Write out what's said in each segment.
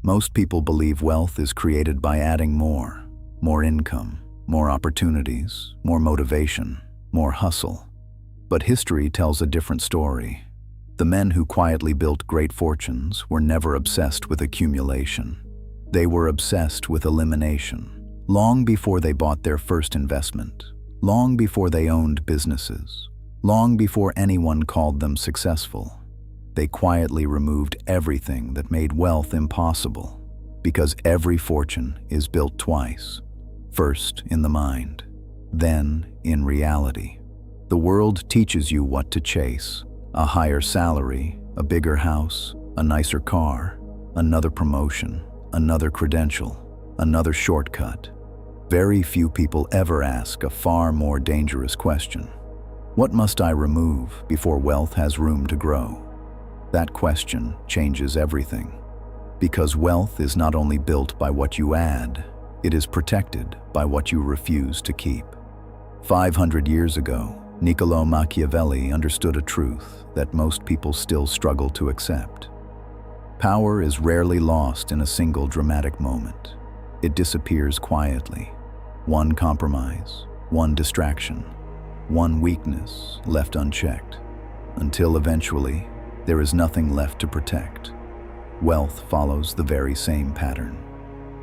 Most people believe wealth is created by adding more income, more opportunities, more motivation, more hustle. But history tells a different story. The men who quietly built great fortunes were never obsessed with accumulation. They were obsessed with elimination. Long before they bought their first investment, long before they owned businesses, long before anyone called them successful, they quietly removed everything that made wealth impossible. Because every fortune is built twice. First in the mind, then in reality. The world teaches you what to chase: a higher salary, a bigger house, a nicer car, another promotion, another credential, another shortcut. Very few people ever ask a far more dangerous question. What must I remove before wealth has room to grow? That question changes everything. Because wealth is not only built by what you add, it is protected by what you refuse to keep. 500 years ago, Niccolo Machiavelli understood a truth that most people still struggle to accept. Power is rarely lost in a single dramatic moment. It disappears quietly. One compromise, one distraction, one weakness left unchecked, until eventually there is nothing left to protect. Wealth follows the very same pattern.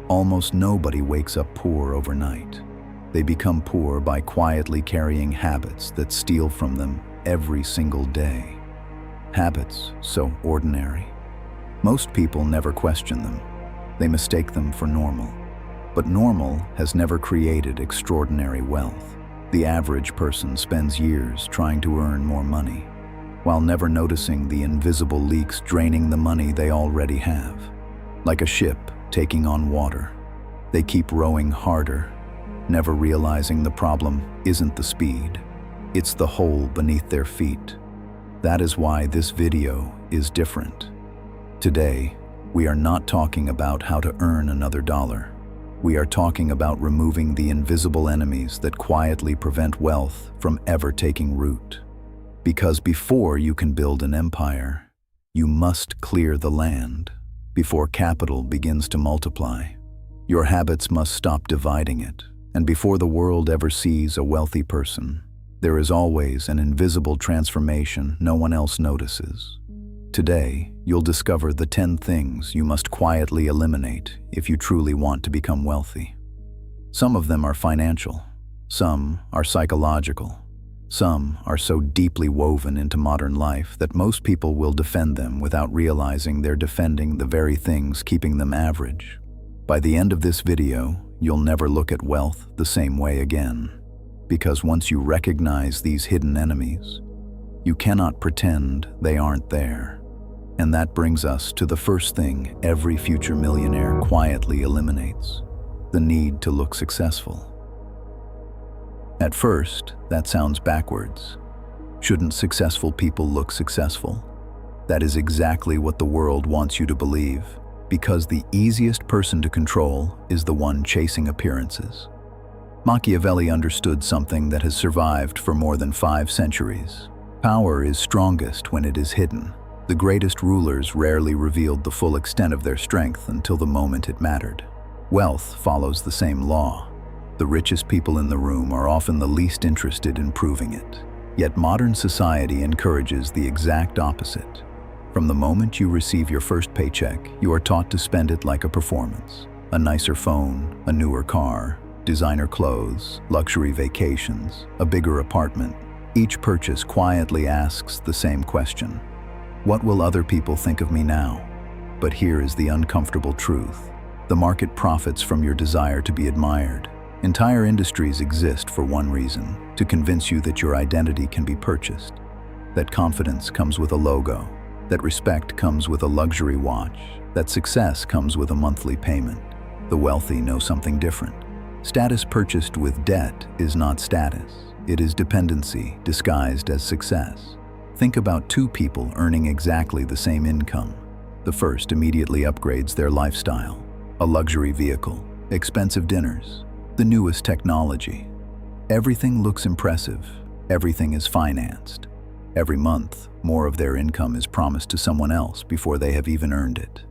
Almost nobody wakes up poor overnight. They become poor by quietly carrying habits that steal from them every single day. Habits so ordinary. Most people never question them. They mistake them for normal. But normal has never created extraordinary wealth. The average person spends years trying to earn more money, while never noticing the invisible leaks draining the money they already have. Like a ship taking on water, they keep rowing harder, never realizing the problem isn't the speed, it's the hole beneath their feet. That is why this video is different. Today, we are not talking about how to earn another dollar. We are talking about removing the invisible enemies that quietly prevent wealth from ever taking root. Because before you can build an empire, you must clear the land. Before capital begins to multiply, your habits must stop dividing it. And before the world ever sees a wealthy person, there is always an invisible transformation no one else notices. Today, you'll discover the 10 things you must quietly eliminate if you truly want to become wealthy. Some of them are financial, some are psychological, some are so deeply woven into modern life that most people will defend them without realizing they're defending the very things keeping them average. By the end of this video, you'll never look at wealth the same way again. Because once you recognize these hidden enemies, you cannot pretend they aren't there. And that brings us to the first thing every future millionaire quietly eliminates: the need to look successful. At first, that sounds backwards. Shouldn't successful people look successful? That is exactly what the world wants you to believe, because the easiest person to control is the one chasing appearances. Machiavelli understood something that has survived for more than 5 centuries. Power is strongest when it is hidden. The greatest rulers rarely revealed the full extent of their strength until the moment it mattered. Wealth follows the same law. The richest people in the room are often the least interested in proving it. Yet modern society encourages the exact opposite. From the moment you receive your first paycheck, you are taught to spend it like a performance. A nicer phone, a newer car, designer clothes, luxury vacations, a bigger apartment. Each purchase quietly asks the same question: what will other people think of me now? But here is the uncomfortable truth. The market profits from your desire to be admired. Entire industries exist for one reason: to convince you that your identity can be purchased, that confidence comes with a logo, that respect comes with a luxury watch, that success comes with a monthly payment. The wealthy know something different. Status purchased with debt is not status. It is dependency disguised as success. Think about 2 people earning exactly the same income. The first immediately upgrades their lifestyle: a luxury vehicle, expensive dinners, the newest technology. Everything looks impressive. Everything is financed. Every month, more of their income is promised to someone else before they have even earned it.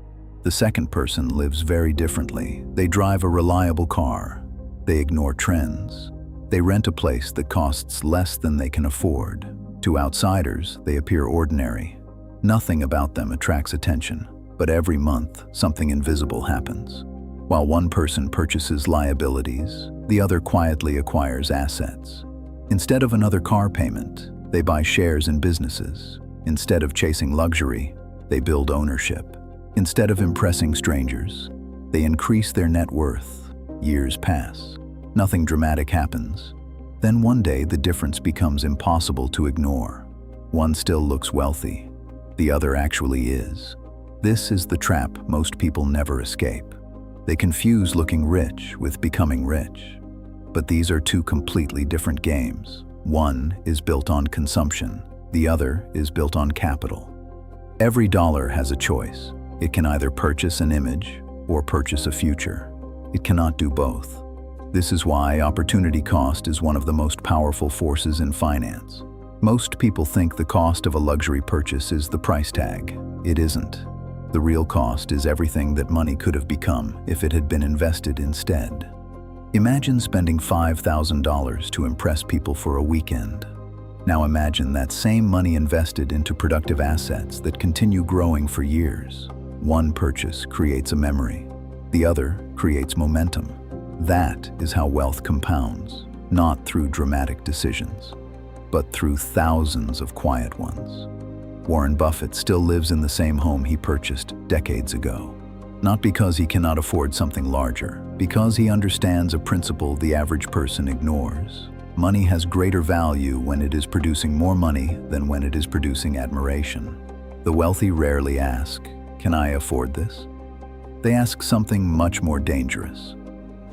The second person lives very differently. They drive a reliable car. They ignore trends. They rent a place that costs less than they can afford. To outsiders, they appear ordinary. Nothing about them attracts attention, but every month, something invisible happens. While one person purchases liabilities, the other quietly acquires assets. Instead of another car payment, they buy shares in businesses. Instead of chasing luxury, they build ownership. Instead of impressing strangers, they increase their net worth. Years pass. Nothing dramatic happens. Then one day the difference becomes impossible to ignore. One still looks wealthy. The other actually is. This is the trap most people never escape. They confuse looking rich with becoming rich. But these are two completely different games. One is built on consumption. The other is built on capital. Every dollar has a choice. It can either purchase an image or purchase a future. It cannot do both. This is why opportunity cost is one of the most powerful forces in finance. Most people think the cost of a luxury purchase is the price tag. It isn't. The real cost is everything that money could have become if it had been invested instead. Imagine spending $5,000 to impress people for a weekend. Now imagine that same money invested into productive assets that continue growing for years. One purchase creates a memory. The other creates momentum. That is how wealth compounds, not through dramatic decisions, but through thousands of quiet ones. Warren Buffett still lives in the same home he purchased decades ago. Not because he cannot afford something larger, because he understands a principle the average person ignores. Money has greater value when it is producing more money than when it is producing admiration. The wealthy rarely ask, "Can I afford this?" They ask something much more dangerous.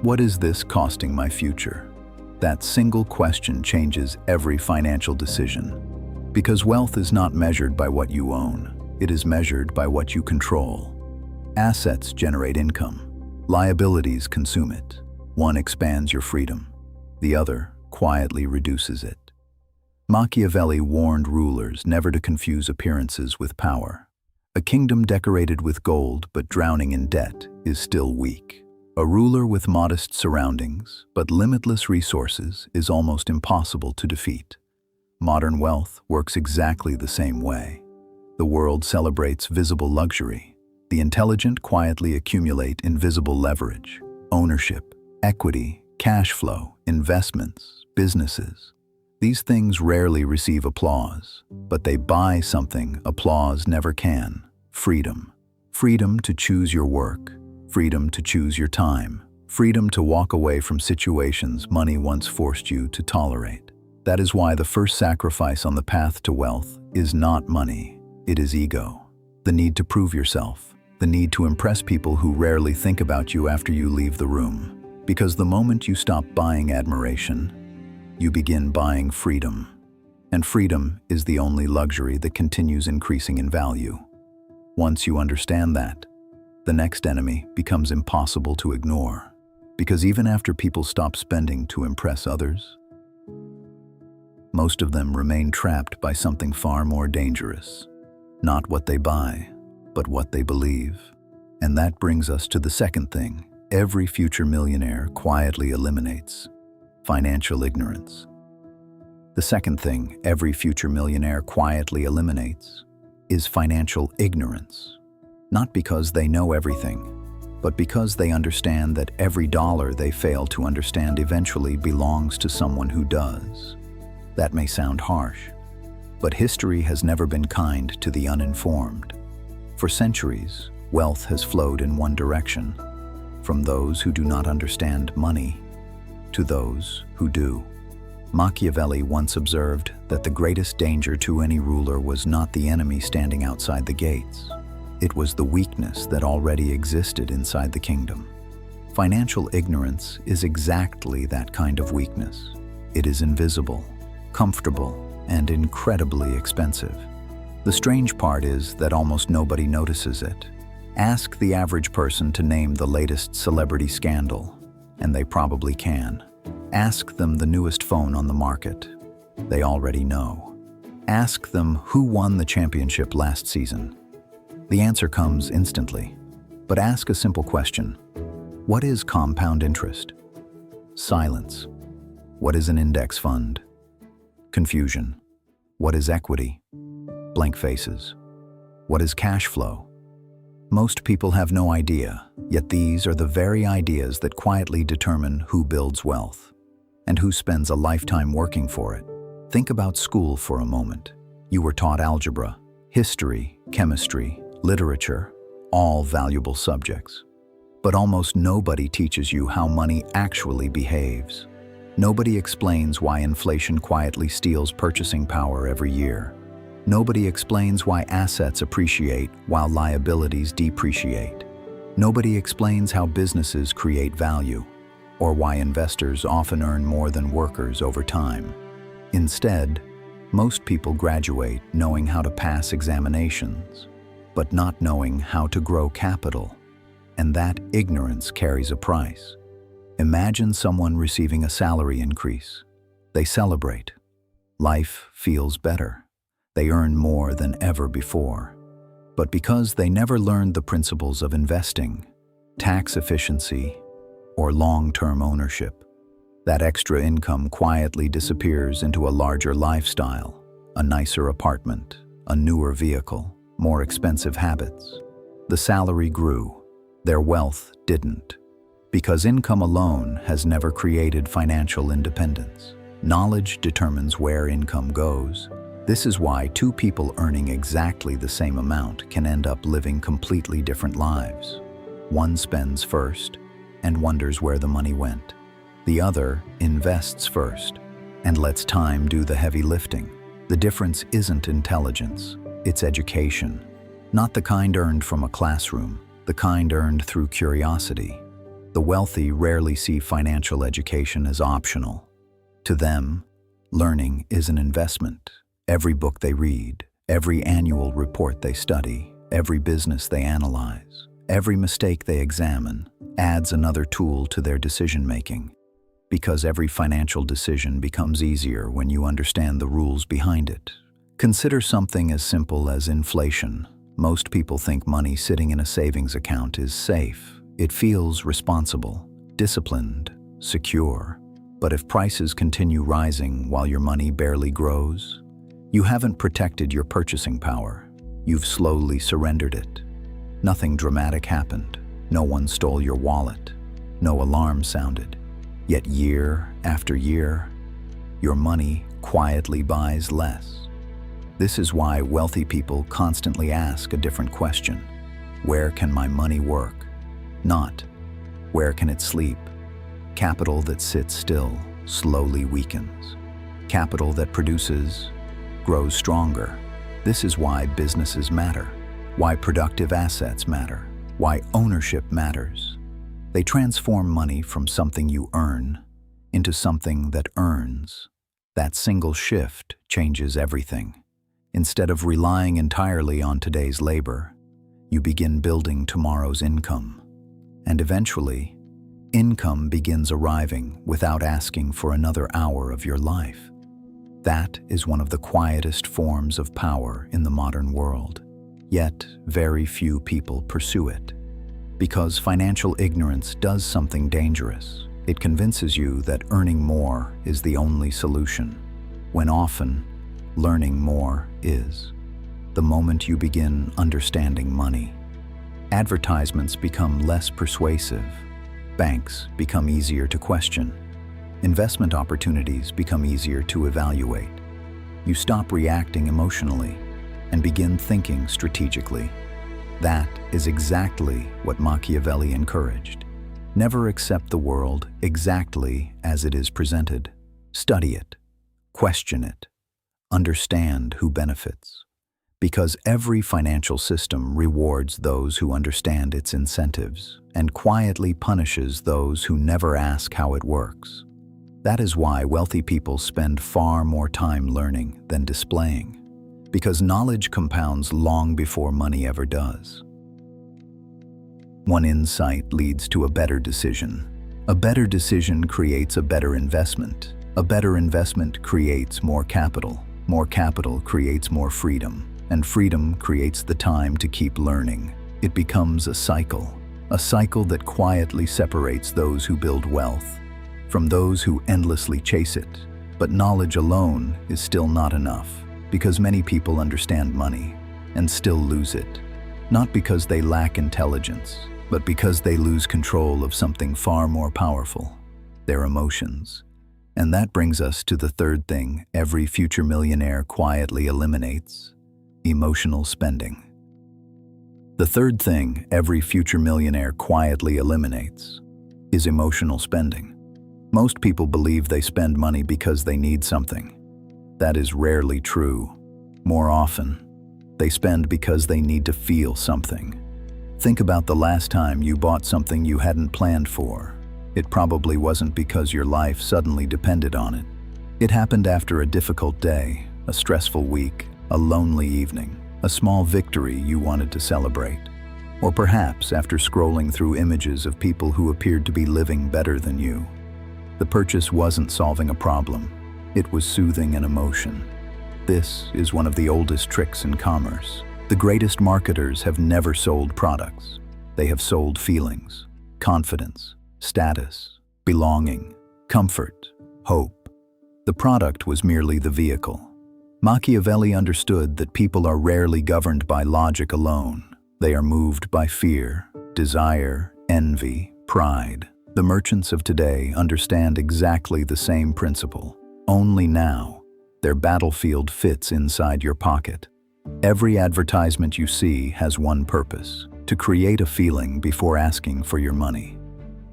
What is this costing my future? That single question changes every financial decision. Because wealth is not measured by what you own. It is measured by what you control. Assets generate income. Liabilities consume it. One expands your freedom. The other quietly reduces it. Machiavelli warned rulers never to confuse appearances with power. A kingdom decorated with gold but drowning in debt is still weak. A ruler with modest surroundings but limitless resources is almost impossible to defeat. Modern wealth works exactly the same way. The world celebrates visible luxury. The intelligent quietly accumulate invisible leverage, ownership, equity, cash flow, investments, businesses. These things rarely receive applause, but they buy something applause never can: freedom. Freedom to choose your work, freedom to choose your time, freedom to walk away from situations money once forced you to tolerate. That is why the first sacrifice on the path to wealth is not money, it is ego. The need to prove yourself, the need to impress people who rarely think about you after you leave the room. Because the moment you stop buying admiration, you begin buying freedom. And freedom is the only luxury that continues increasing in value. Once you understand that, the next enemy becomes impossible to ignore. Because even after people stop spending to impress others, most of them remain trapped by something far more dangerous. Not what they buy, but what they believe. And that brings us to the second thing every future millionaire quietly eliminates: financial ignorance. The second thing every future millionaire quietly eliminates is financial ignorance. Not because they know everything, but because they understand that every dollar they fail to understand eventually belongs to someone who does. That may sound harsh, but history has never been kind to the uninformed. For centuries, wealth has flowed in one direction, from those who do not understand money to those who do. Machiavelli once observed that the greatest danger to any ruler was not the enemy standing outside the gates. It was the weakness that already existed inside the kingdom. Financial ignorance is exactly that kind of weakness. It is invisible, comfortable, and incredibly expensive. The strange part is that almost nobody notices it. Ask the average person to name the latest celebrity scandal, and they probably can. Ask them the newest phone on the market. They already know. Ask them who won the championship last season. The answer comes instantly. But ask a simple question. What is compound interest? Silence. What is an index fund? Confusion. What is equity? Blank faces. What is cash flow? Most people have no idea, yet these are the very ideas that quietly determine who builds wealth and who spends a lifetime working for it. Think about school for a moment. You were taught algebra, history, chemistry, literature, all valuable subjects. But almost nobody teaches you how money actually behaves. Nobody explains why inflation quietly steals purchasing power every year. Nobody explains why assets appreciate while liabilities depreciate. Nobody explains how businesses create value, or why investors often earn more than workers over time. Instead, most people graduate knowing how to pass examinations, but not knowing how to grow capital. And that ignorance carries a price. Imagine someone receiving a salary increase. They celebrate. Life feels better. They earn more than ever before. But because they never learned the principles of investing, tax efficiency, or long-term ownership, that extra income quietly disappears into a larger lifestyle, a nicer apartment, a newer vehicle, more expensive habits. The salary grew. Their wealth didn't. Because income alone has never created financial independence. Knowledge determines where income goes. This is why two people earning exactly the same amount can end up living completely different lives. One spends first and wonders where the money went. The other invests first and lets time do the heavy lifting. The difference isn't intelligence, it's education. Not the kind earned from a classroom, the kind earned through curiosity. The wealthy rarely see financial education as optional. To them, learning is an investment. Every book they read, every annual report they study, every business they analyze, every mistake they examine adds another tool to their decision-making. Because every financial decision becomes easier when you understand the rules behind it. Consider something as simple as inflation. Most people think money sitting in a savings account is safe. It feels responsible, disciplined, secure. But if prices continue rising while your money barely grows, you haven't protected your purchasing power. You've slowly surrendered it. Nothing dramatic happened. No one stole your wallet. No alarm sounded. Yet year after year, your money quietly buys less. This is why wealthy people constantly ask a different question. Where can my money work? Not, where can it sleep? Capital that sits still slowly weakens. Capital that produces grows stronger. This is why businesses matter, why productive assets matter, why ownership matters. They transform money from something you earn into something that earns. That single shift changes everything. Instead of relying entirely on today's labor, you begin building tomorrow's income. And eventually, income begins arriving without asking for another hour of your life. That is one of the quietest forms of power in the modern world. Yet, very few people pursue it. Because financial ignorance does something dangerous. It convinces you that earning more is the only solution, when often, learning more is. The moment you begin understanding money, advertisements become less persuasive, banks become easier to question, investment opportunities become easier to evaluate. You stop reacting emotionally and begin thinking strategically. That is exactly what Machiavelli encouraged. Never accept the world exactly as it is presented. Study it, question it, understand who benefits. Because every financial system rewards those who understand its incentives and quietly punishes those who never ask how it works. That is why wealthy people spend far more time learning than displaying, because knowledge compounds long before money ever does. One insight leads to a better decision. A better decision creates a better investment. A better investment creates more capital. More capital creates more freedom. And freedom creates the time to keep learning. it becomes a cycle that quietly separates those who build wealth from those who endlessly chase it. But knowledge alone is still not enough, because many people understand money and still lose it. Not because they lack intelligence, but because they lose control of something far more powerful, their emotions. And that brings us to the third thing every future millionaire quietly eliminates: emotional spending. The third thing every future millionaire quietly eliminates is emotional spending. Most people believe they spend money because they need something. That is rarely true. More often, they spend because they need to feel something. Think about the last time you bought something you hadn't planned for. It probably wasn't because your life suddenly depended on it. It happened after a difficult day, a stressful week, a lonely evening, a small victory you wanted to celebrate. Or perhaps after scrolling through images of people who appeared to be living better than you. The purchase wasn't solving a problem. It was soothing an emotion. This is one of the oldest tricks in commerce. The greatest marketers have never sold products. They have sold feelings, confidence, status, belonging, comfort, hope. The product was merely the vehicle. Machiavelli understood that people are rarely governed by logic alone. They are moved by fear, desire, envy, pride. The merchants of today understand exactly the same principle. Only now, their battlefield fits inside your pocket. Every advertisement you see has one purpose: to create a feeling before asking for your money.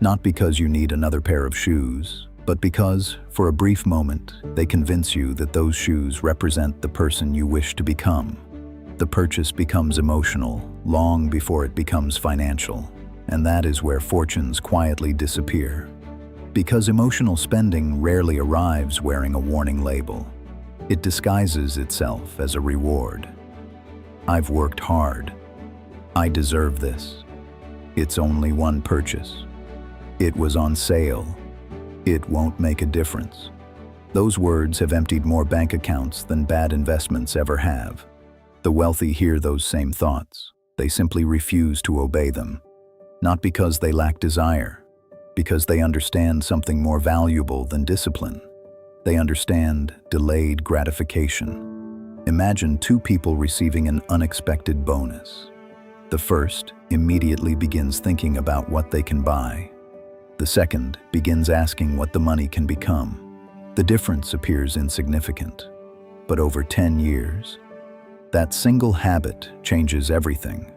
Not because you need another pair of shoes, but because, for a brief moment, they convince you that those shoes represent the person you wish to become. The purchase becomes emotional long before it becomes financial. And that is where fortunes quietly disappear. Because emotional spending rarely arrives wearing a warning label. It disguises itself as a reward. I've worked hard. I deserve this. It's only one purchase. It was on sale. It won't make a difference. Those words have emptied more bank accounts than bad investments ever have. The wealthy hear those same thoughts. They simply refuse to obey them. Not because they lack desire, because they understand something more valuable than discipline. They understand delayed gratification. Imagine two people receiving an unexpected bonus. The first immediately begins thinking about what they can buy. The second begins asking what the money can become. The difference appears insignificant, but over 10 years, that single habit changes everything.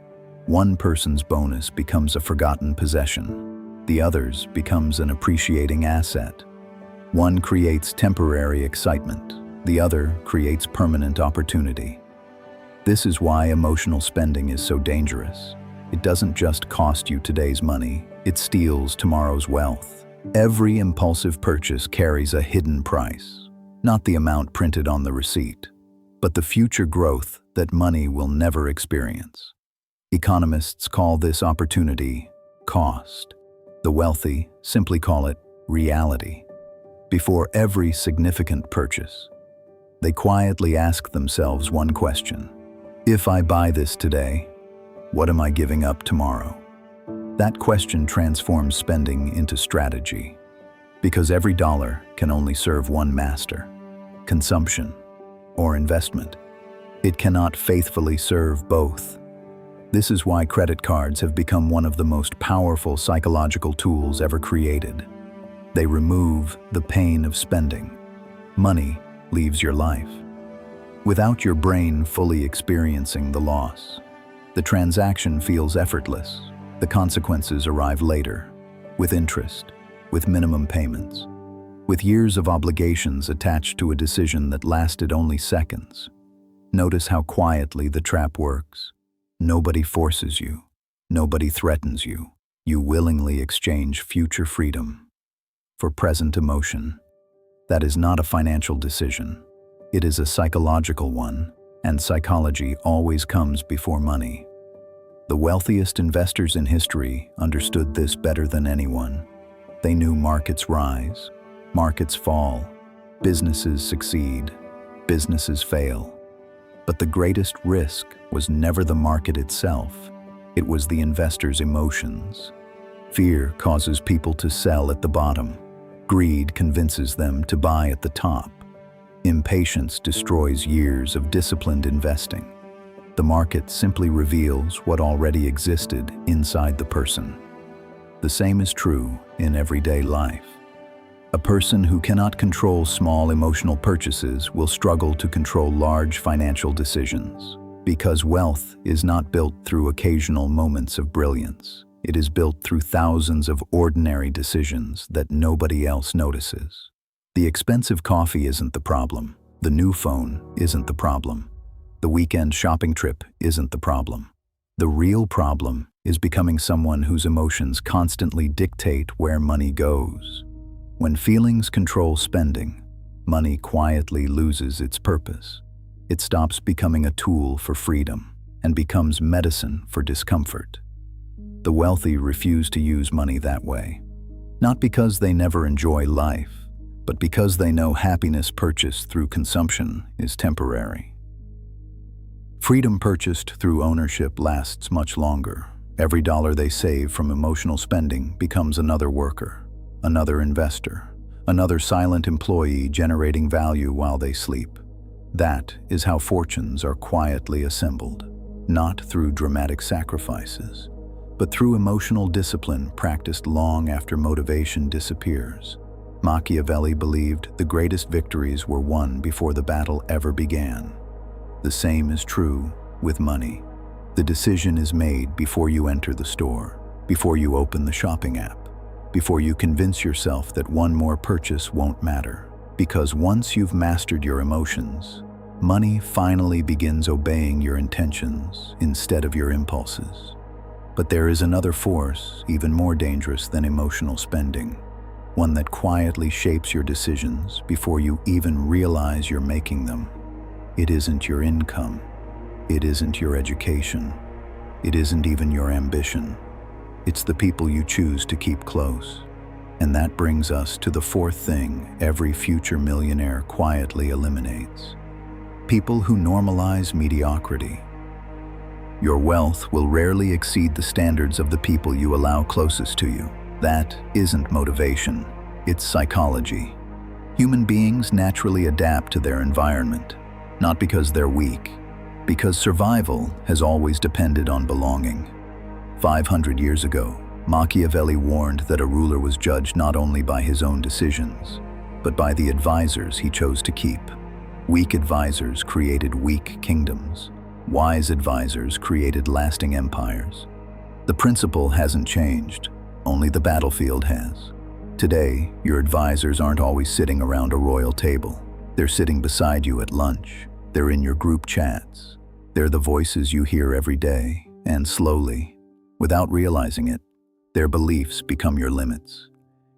One person's bonus becomes a forgotten possession. The other's becomes an appreciating asset. One creates temporary excitement. The other creates permanent opportunity. This is why emotional spending is so dangerous. It doesn't just cost you today's money, it steals tomorrow's wealth. Every impulsive purchase carries a hidden price. Not the amount printed on the receipt, but the future growth that money will never experience. Economists call this opportunity cost. The wealthy simply call it reality. Before every significant purchase, they quietly ask themselves one question: if I buy this today, what am I giving up tomorrow? That question transforms spending into strategy, because every dollar can only serve one master: consumption or investment. It cannot faithfully serve both. This is why credit cards have become one of the most powerful psychological tools ever created. They remove the pain of spending. Money leaves your life, without your brain fully experiencing the loss. The transaction feels effortless. The consequences arrive later, with interest, with minimum payments, with years of obligations attached to a decision that lasted only seconds. Notice how quietly the trap works. Nobody forces you. Nobody threatens you. You willingly exchange future freedom for present emotion. That is not a financial decision. It is a psychological one, and psychology always comes before money. The wealthiest investors in history understood this better than anyone. They knew markets rise, markets fall, businesses succeed, businesses fail. But the greatest risk was never the market itself. It was the investor's emotions. Fear causes people to sell at the bottom. Greed convinces them to buy at the top. Impatience destroys years of disciplined investing. The market simply reveals what already existed inside the person. The same is true in everyday life. A person who cannot control small emotional purchases will struggle to control large financial decisions. Because wealth is not built through occasional moments of brilliance. It is built through thousands of ordinary decisions that nobody else notices. The expensive coffee isn't the problem. The new phone isn't the problem. The weekend shopping trip isn't the problem. The real problem is becoming someone whose emotions constantly dictate where money goes. When feelings control spending, money quietly loses its purpose. It stops becoming a tool for freedom and becomes medicine for discomfort. The wealthy refuse to use money that way, not because they never enjoy life, but because they know happiness purchased through consumption is temporary. Freedom purchased through ownership lasts much longer. Every dollar they save from emotional spending becomes another worker, another investor, another silent employee generating value while they sleep. That is how fortunes are quietly assembled, not through dramatic sacrifices, but through emotional discipline practiced long after motivation disappears. Machiavelli believed the greatest victories were won before the battle ever began. The same is true with money. The decision is made before you enter the store, before you open the shopping app, before you convince yourself that one more purchase won't matter. Because once you've mastered your emotions, money finally begins obeying your intentions instead of your impulses. But there is another force even more dangerous than emotional spending. One that quietly shapes your decisions before you even realize you're making them. It isn't your income. It isn't your education. It isn't even your ambition. It's the people you choose to keep close. And that brings us to the fourth thing every future millionaire quietly eliminates. People who normalize mediocrity. Your wealth will rarely exceed the standards of the people you allow closest to you. That isn't motivation, it's psychology. Human beings naturally adapt to their environment, not because they're weak, because survival has always depended on belonging. 500 years ago, Machiavelli warned that a ruler was judged not only by his own decisions, but by the advisors he chose to keep. Weak advisors created weak kingdoms. Wise advisors created lasting empires. The principle hasn't changed. Only the battlefield has. Today, your advisors aren't always sitting around a royal table. They're sitting beside you at lunch. They're in your group chats. They're the voices you hear every day, and slowly, without realizing it, their beliefs become your limits.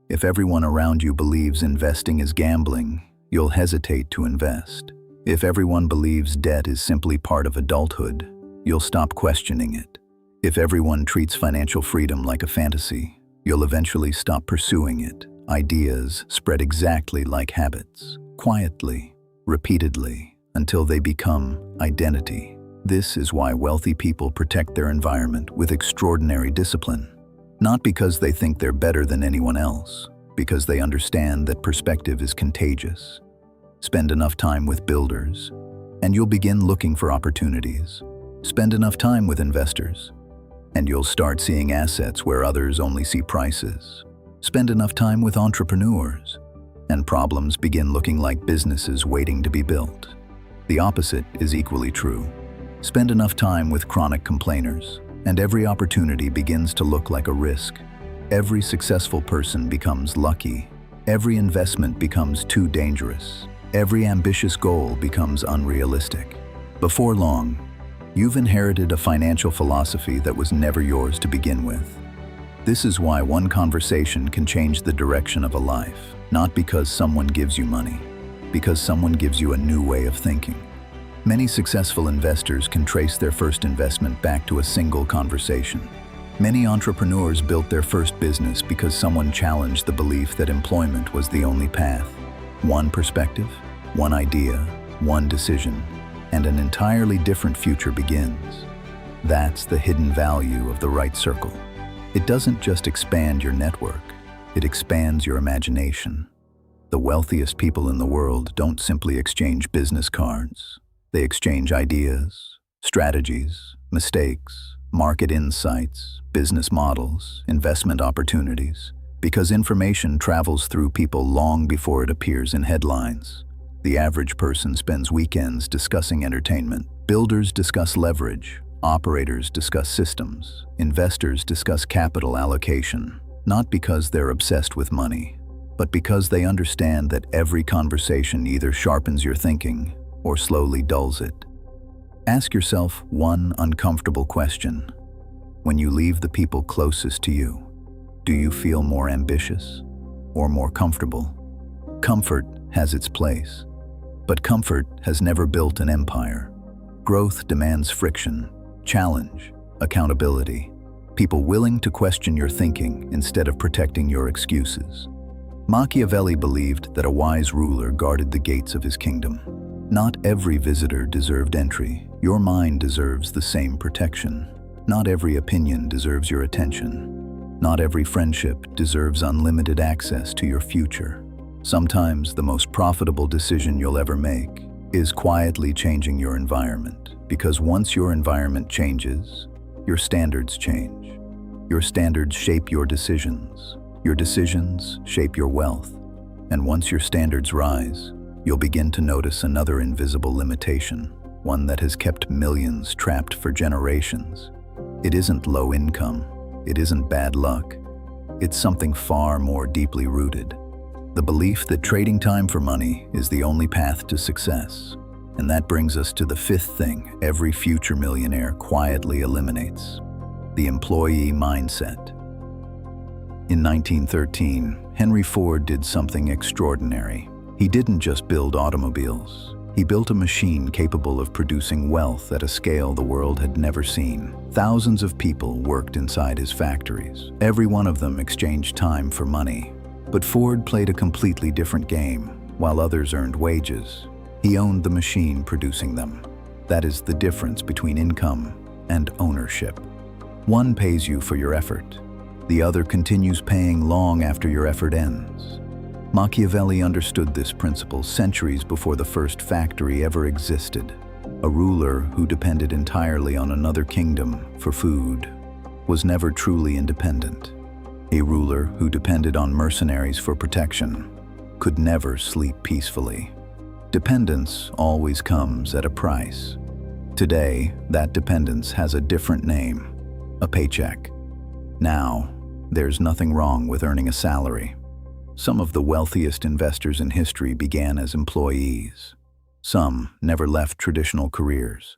If everyone around you believes investing is gambling, you'll hesitate to invest. If everyone believes debt is simply part of adulthood, you'll stop questioning it. If everyone treats financial freedom like a fantasy, you'll eventually stop pursuing it. Ideas spread exactly like habits, quietly, repeatedly, until they become identity. This is why wealthy people protect their environment with extraordinary discipline. Not because they think they're better than anyone else, because they understand that perspective is contagious. Spend enough time with builders, and you'll begin looking for opportunities. Spend enough time with investors, and you'll start seeing assets where others only see prices. Spend enough time with entrepreneurs, and problems begin looking like businesses waiting to be built. The opposite is equally true. Spend enough time with chronic complainers, and every opportunity begins to look like a risk. Every successful person becomes lucky. Every investment becomes too dangerous. Every ambitious goal becomes unrealistic. Before long, you've inherited a financial philosophy that was never yours to begin with. This is why one conversation can change the direction of a life, not because someone gives you money, because someone gives you a new way of thinking. Many successful investors can trace their first investment back to a single conversation. Many entrepreneurs built their first business because someone challenged the belief that employment was the only path. One perspective, one idea, one decision, and an entirely different future begins. That's the hidden value of the right circle. It doesn't just expand your network, it expands your imagination. The wealthiest people in the world don't simply exchange business cards. They exchange ideas, strategies, mistakes, market insights, business models, investment opportunities, because information travels through people long before it appears in headlines. The average person spends weekends discussing entertainment. Builders discuss leverage. Operators discuss systems. Investors discuss capital allocation, not because they're obsessed with money, but because they understand that every conversation either sharpens your thinking or slowly dulls it. Ask yourself one uncomfortable question. When you leave the people closest to you, do you feel more ambitious or more comfortable? Comfort has its place, but comfort has never built an empire. Growth demands friction, challenge, accountability, people willing to question your thinking instead of protecting your excuses. Machiavelli believed that a wise ruler guarded the gates of his kingdom. Not every visitor deserved entry. Your mind deserves the same protection. Not every opinion deserves your attention. Not every friendship deserves unlimited access to your future. Sometimes the most profitable decision you'll ever make is quietly changing your environment, because once your environment changes, your standards change. Your standards shape your decisions. Your decisions shape your wealth. And once your standards rise, you'll begin to notice another invisible limitation, one that has kept millions trapped for generations. It isn't low income. It isn't bad luck. It's something far more deeply rooted. The belief that trading time for money is the only path to success. And that brings us to the fifth thing every future millionaire quietly eliminates: the employee mindset. In 1913, Henry Ford did something extraordinary. He didn't just build automobiles. He built a machine capable of producing wealth at a scale the world had never seen. Thousands of people worked inside his factories. Every one of them exchanged time for money. But Ford played a completely different game. While others earned wages, he owned the machine producing them. That is the difference between income and ownership. One pays you for your effort. The other continues paying long after your effort ends. Machiavelli understood this principle centuries before the first factory ever existed. A ruler who depended entirely on another kingdom for food was never truly independent. A ruler who depended on mercenaries for protection could never sleep peacefully. Dependence always comes at a price. Today, that dependence has a different name: a paycheck. Now, there's nothing wrong with earning a salary. Some of the wealthiest investors in history began as employees. Some never left traditional careers.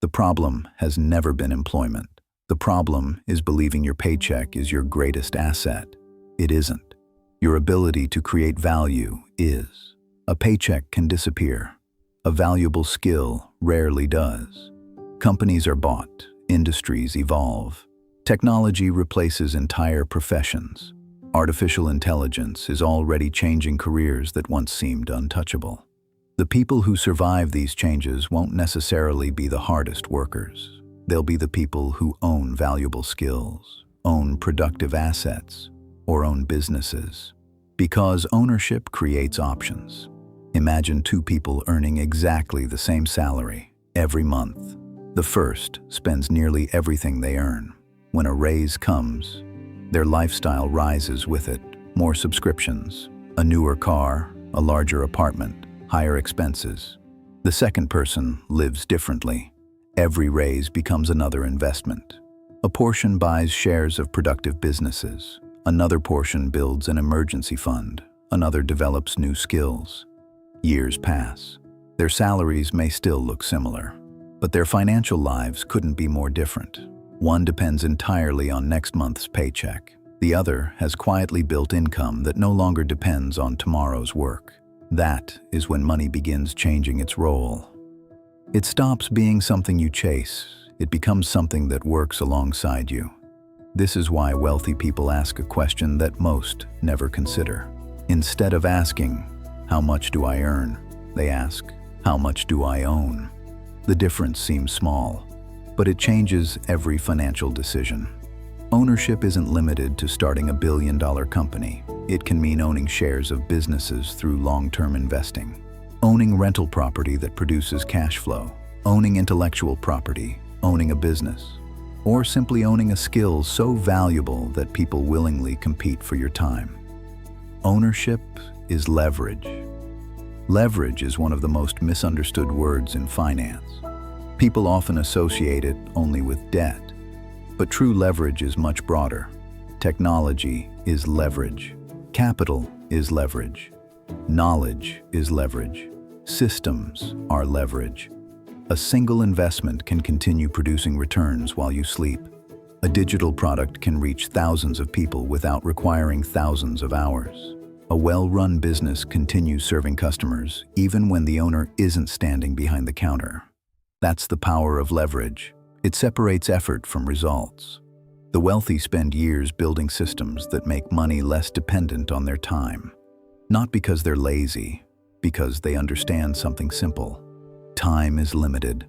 The problem has never been employment. The problem is believing your paycheck is your greatest asset. It isn't. Your ability to create value is. A paycheck can disappear. A valuable skill rarely does. Companies are bought. Industries evolve. Technology replaces entire professions. Artificial intelligence is already changing careers that once seemed untouchable. The people who survive these changes won't necessarily be the hardest workers. They'll be the people who own valuable skills, own productive assets, or own businesses. Because ownership creates options. Imagine two people earning exactly the same salary every month. The first spends nearly everything they earn. When a raise comes, their lifestyle rises with it. More subscriptions, a newer car, a larger apartment, higher expenses. The second person lives differently. Every raise becomes another investment. A portion buys shares of productive businesses. Another portion builds an emergency fund. Another develops new skills. Years pass. Their salaries may still look similar, but their financial lives couldn't be more different. One depends entirely on next month's paycheck. The other has quietly built income that no longer depends on tomorrow's work. That is when money begins changing its role. It stops being something you chase. It becomes something that works alongside you. This is why wealthy people ask a question that most never consider. Instead of asking, "How much do I earn?" they ask, "How much do I own?" The difference seems small, but it changes every financial decision. Ownership isn't limited to starting a billion-dollar company. It can mean owning shares of businesses through long-term investing, owning rental property that produces cash flow, owning intellectual property, owning a business, or simply owning a skill so valuable that people willingly compete for your time. Ownership is leverage. Leverage is one of the most misunderstood words in finance. People often associate it only with debt, but true leverage is much broader. Technology is leverage. Capital is leverage. Knowledge is leverage. Systems are leverage. A single investment can continue producing returns while you sleep. A digital product can reach thousands of people without requiring thousands of hours. A well-run business continues serving customers even when the owner isn't standing behind the counter. That's the power of leverage. It separates effort from results. The wealthy spend years building systems that make money less dependent on their time. Not because they're lazy, because they understand something simple. Time is limited.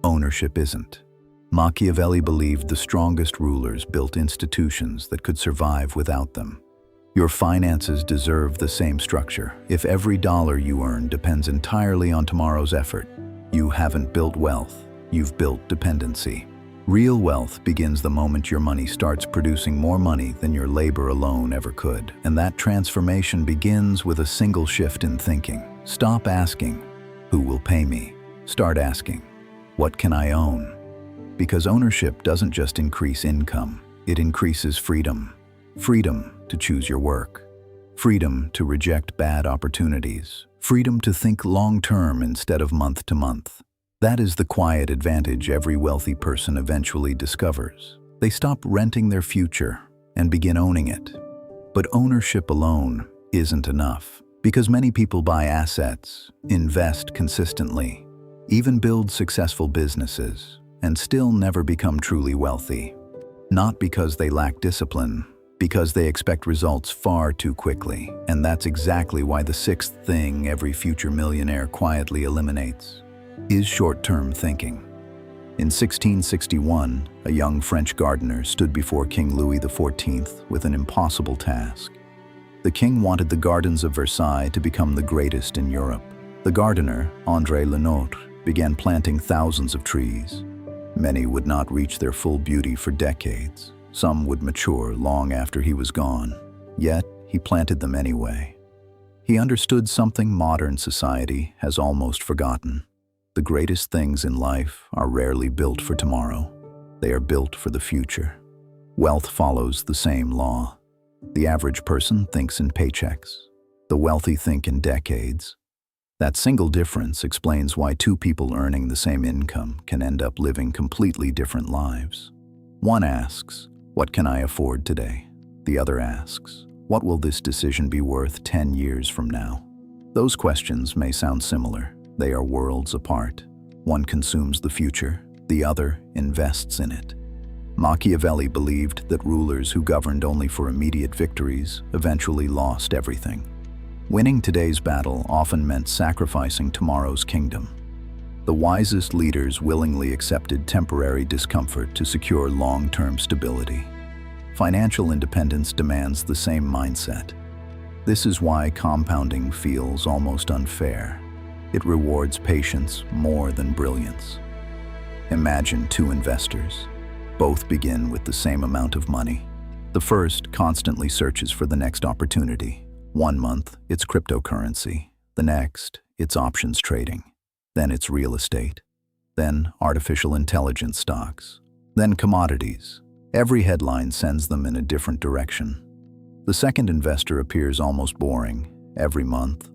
Ownership isn't. Machiavelli believed the strongest rulers built institutions that could survive without them. Your finances deserve the same structure. If every dollar you earn depends entirely on tomorrow's effort, you haven't built wealth, you've built dependency. Real wealth begins the moment your money starts producing more money than your labor alone ever could. And that transformation begins with a single shift in thinking. Stop asking, "Who will pay me?" Start asking, "What can I own?" Because ownership doesn't just increase income, it increases freedom. Freedom to choose your work. Freedom to reject bad opportunities. Freedom to think long-term instead of month-to-month. That is the quiet advantage every wealthy person eventually discovers. They stop renting their future and begin owning it. But ownership alone isn't enough, because many people buy assets, invest consistently, even build successful businesses, and still never become truly wealthy. Not because they lack discipline, because they expect results far too quickly. And that's exactly why the sixth thing every future millionaire quietly eliminates is short-term thinking. In 1661, a young French gardener stood before King Louis XIV with an impossible task. The king wanted the gardens of Versailles to become the greatest in Europe. The gardener, André Lenôtre, began planting thousands of trees. Many would not reach their full beauty for decades. Some would mature long after he was gone. Yet, he planted them anyway. He understood something modern society has almost forgotten. The greatest things in life are rarely built for tomorrow. They are built for the future. Wealth follows the same law. The average person thinks in paychecks. The wealthy think in decades. That single difference explains why two people earning the same income can end up living completely different lives. One asks, "What can I afford today?" The other asks, "What will this decision be worth 10 years from now?" Those questions may sound similar. They are worlds apart. One consumes the future, the other invests in it. Machiavelli believed that rulers who governed only for immediate victories eventually lost everything. Winning today's battle often meant sacrificing tomorrow's kingdom. The wisest leaders willingly accepted temporary discomfort to secure long-term stability. Financial independence demands the same mindset. This is why compounding feels almost unfair. It rewards patience more than brilliance. Imagine two investors. Both begin with the same amount of money. The first constantly searches for the next opportunity. One month, it's cryptocurrency. The next, it's options trading. Then it's real estate. Then artificial intelligence stocks. Then commodities. Every headline sends them in a different direction. The second investor appears almost boring. Every month,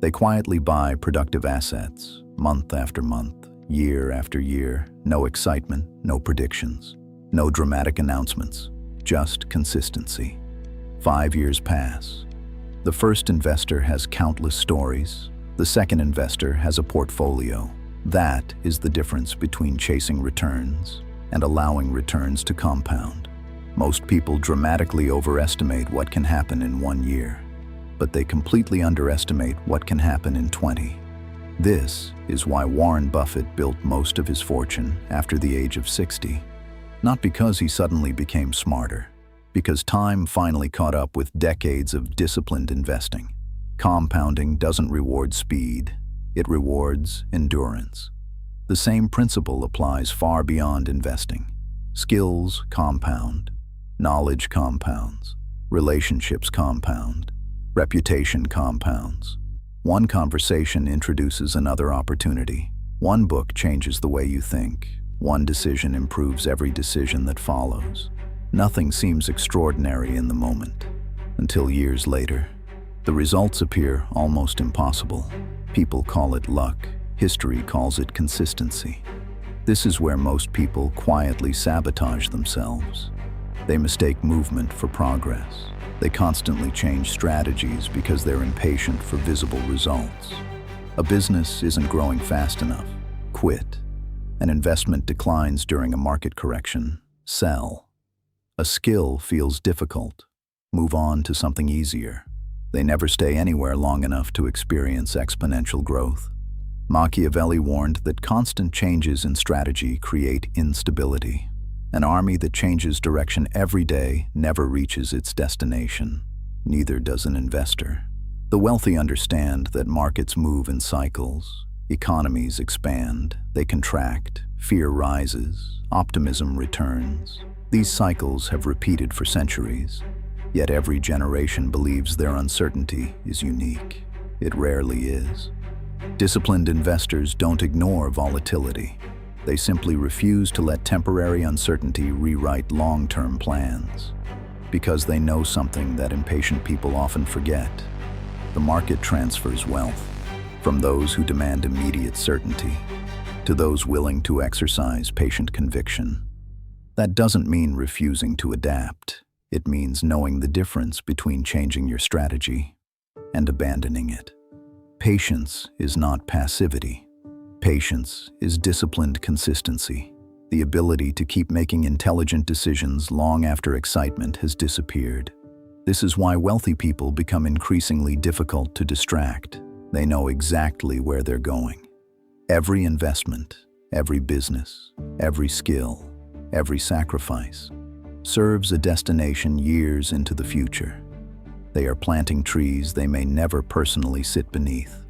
they quietly buy productive assets, month after month, year after year. No excitement, no predictions, no dramatic announcements, just consistency. 5 years pass. The first investor has countless stories. The second investor has a portfolio. That is the difference between chasing returns and allowing returns to compound. Most people dramatically overestimate what can happen in 1 year, but they completely underestimate what can happen in 20. This is why Warren Buffett built most of his fortune after the age of 60. Not because he suddenly became smarter, because time finally caught up with decades of disciplined investing. Compounding doesn't reward speed, it rewards endurance. The same principle applies far beyond investing. Skills compound, knowledge compounds, relationships compound, reputation compounds. One conversation introduces another opportunity. One book changes the way you think. One decision improves every decision that follows. Nothing seems extraordinary in the moment, until years later. The results appear almost impossible. People call it luck. History calls it consistency. This is where most people quietly sabotage themselves. They mistake movement for progress. They constantly change strategies because they're impatient for visible results. A business isn't growing fast enough. Quit. An investment declines during a market correction. Sell. A skill feels difficult. Move on to something easier. They never stay anywhere long enough to experience exponential growth. Machiavelli warned that constant changes in strategy create instability. An army that changes direction every day never reaches its destination. Neither does an investor. The wealthy understand that markets move in cycles. Economies expand, they contract, fear rises, optimism returns. These cycles have repeated for centuries. Yet every generation believes their uncertainty is unique. It rarely is. Disciplined investors don't ignore volatility. They simply refuse to let temporary uncertainty rewrite long-term plans. Because they know something that impatient people often forget. The market transfers wealth from those who demand immediate certainty to those willing to exercise patient conviction. That doesn't mean refusing to adapt. It means knowing the difference between changing your strategy and abandoning it. Patience is not passivity. Patience is disciplined consistency, the ability to keep making intelligent decisions long after excitement has disappeared. This is why wealthy people become increasingly difficult to distract. They know exactly where they're going. Every investment, every business, every skill, every sacrifice serves a destination years into the future. They are planting trees they may never personally sit beneath.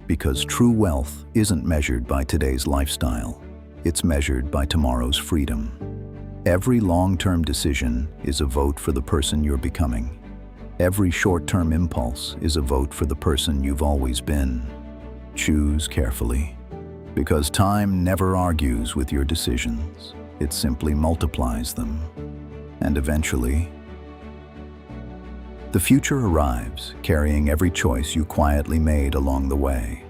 Because true wealth isn't measured by today's lifestyle, it's measured by tomorrow's freedom. Every long-term decision is a vote for the person you're becoming. Every short-term impulse is a vote for the person you've always been. Choose carefully, because time never argues with your decisions. It simply multiplies them. And eventually, the future arrives, carrying every choice you quietly made along the way.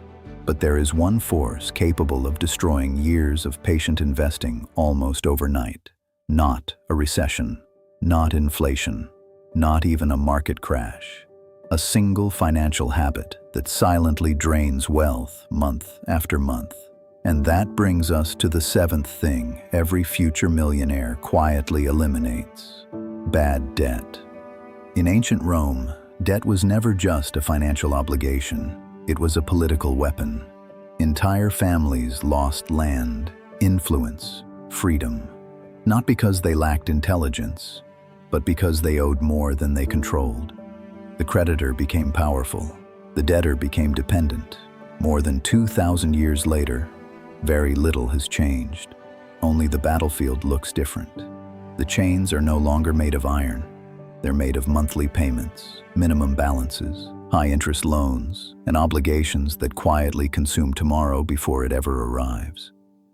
But there is one force capable of destroying years of patient investing almost overnight. Not a recession, not inflation, not even a market crash. A single financial habit that silently drains wealth month after month. And that brings us to the seventh thing every future millionaire quietly eliminates: bad debt. In ancient Rome, debt was never just a financial obligation. It was a political weapon. Entire families lost land, influence, freedom. Not because they lacked intelligence, but because they owed more than they controlled. The creditor became powerful. The debtor became dependent. More than 2,000 years later, very little has changed. Only the battlefield looks different. The chains are no longer made of iron. They're made of monthly payments, minimum balances, high-interest loans, and obligations that quietly consume tomorrow before it ever arrives.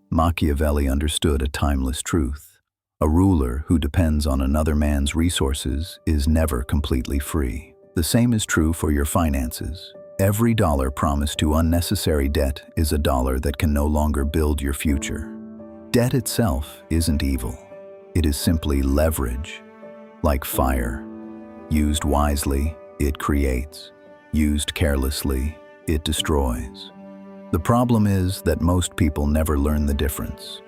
Machiavelli understood a timeless truth. A ruler who depends on another man's resources is never completely free. The same is true for your finances. Every dollar promised to unnecessary debt is a dollar that can no longer build your future. Debt itself isn't evil. It is simply leverage. Like fire. Used wisely, it creates. Used carelessly, it destroys. The problem is that most people never learn the difference.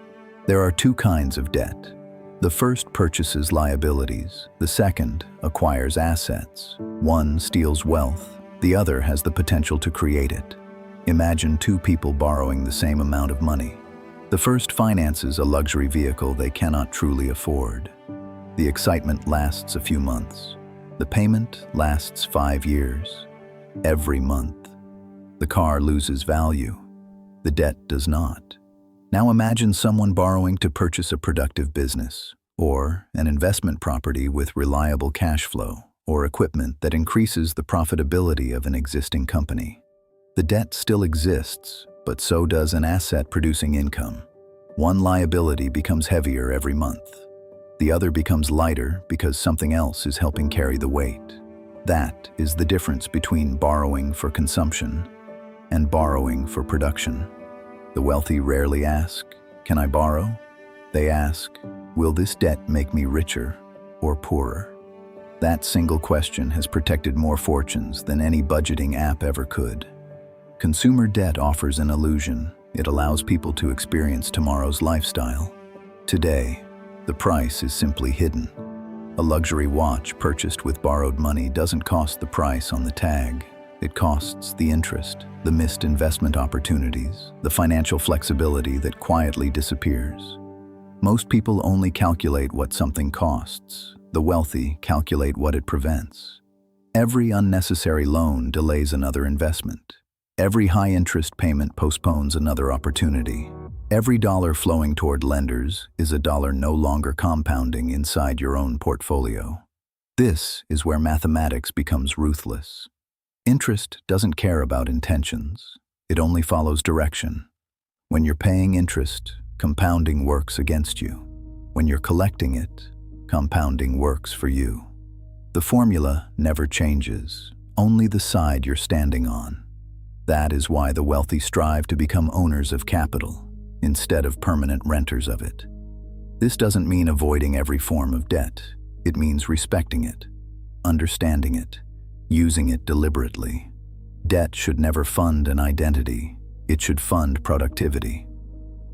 There are two kinds of debt. The first purchases liabilities. The second acquires assets. One steals wealth. The other has the potential to create it. Imagine two people borrowing the same amount of money. The first finances a luxury vehicle they cannot truly afford. The excitement lasts a few months. The payment lasts 5 years. Every month, the car loses value. The debt does not. Now imagine someone borrowing to purchase a productive business, or an investment property with reliable cash flow, or equipment that increases the profitability of an existing company. The debt still exists, but so does an asset producing income. One liability becomes heavier every month. The other becomes lighter because something else is helping carry the weight. That is the difference between borrowing for consumption and borrowing for production. The wealthy rarely ask, "Can I borrow?" They ask, "Will this debt make me richer or poorer?" That single question has protected more fortunes than any budgeting app ever could. Consumer debt offers an illusion. It allows people to experience tomorrow's lifestyle. Today, the price is simply hidden. A luxury watch purchased with borrowed money doesn't cost the price on the tag. It costs the interest, the missed investment opportunities, the financial flexibility that quietly disappears. Most people only calculate what something costs. The wealthy calculate what it prevents. Every unnecessary loan delays another investment. Every high-interest payment postpones another opportunity. Every dollar flowing toward lenders is a dollar no longer compounding inside your own portfolio. This is where mathematics becomes ruthless. Interest doesn't care about intentions. It only follows direction. When you're paying interest, compounding works against you. When you're collecting it, compounding works for you. The formula never changes, only the side you're standing on. That is why the wealthy strive to become owners of capital, instead of permanent renters of it. This doesn't mean avoiding every form of debt. It means respecting it, understanding it, using it deliberately. Debt should never fund an identity. It should fund productivity.